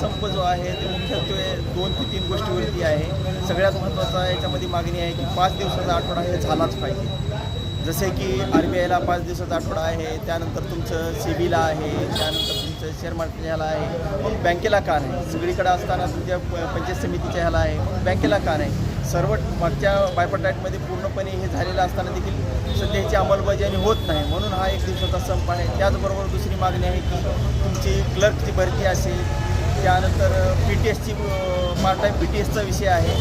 संप जो आहे ते मुख्यत्वे 2 ते 3 गोष्टीवरती आहे. सगळ्यात महत्त्वाचा याच्यामध्ये मागणी आहे की 5 दिवसाचा आठवडा हे झालाच पाहिजे. जसे की RBIला 5 दिवसाचा आठवडा आहे, त्यानंतर तुमचं CBला आहे, त्यानंतर तुमचं शेअर मार्केट ह्याला आहे. मग बँकेला का नाही? सगळीकडे असताना तुमच्या पंचायत समितीच्या ह्याला आहे, मग बँकेला का नाही? सर्व मागच्या बायपार्टाईटमध्ये पूर्णपणे हे झालेलं असताना देखील सध्याची अंमलबजावणी होत नाही, म्हणून हा 1 दिवसाचा संप आहे. त्याचबरोबर दुसरी मागणी आहे की तुमची क्लर्कची भरती असेल, त्यानंतर PTSची पार्ट टाईम PTSचा विषय आहे.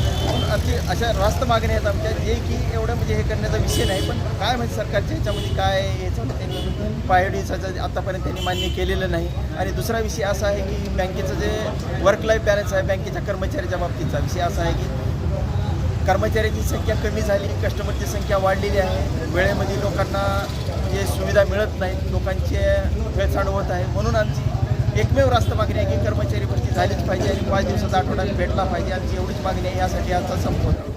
आमची अशा रास्त मागण्या आहेत आमच्या, जे की एवढं म्हणजे हे करण्याचा विषय नाही, पण काय म्हणजे सरकारच्या ह्याच्यामध्ये काय याच्यामध्ये त्यांनी पायडीचं आत्तापर्यंत त्यांनी मान्य केलेलं नाही. आणि दुसरा विषय असा आहे की बँकेचं जे वर्क लाईफ बॅलन्स आहे, बँकेच्या कर्मचाऱ्याच्या बाबतीतचा विषय असा आहे की कर्मचाऱ्याची संख्या कमी झाली, कस्टमरची संख्या वाढलेली आहे, वेळेमध्ये लोकांना जे सुविधा मिळत नाहीत, लोकांचे वेळसांड होत आहे. म्हणून आमची एकमेव रास्त मागणी आहे की कर्मचारी भरती झालीच पाहिजे आणि 5 दिवसाचा आठवडा भेटला पाहिजे. आमची एवढीच मागणी आहे. यासाठी आजचा संप होता.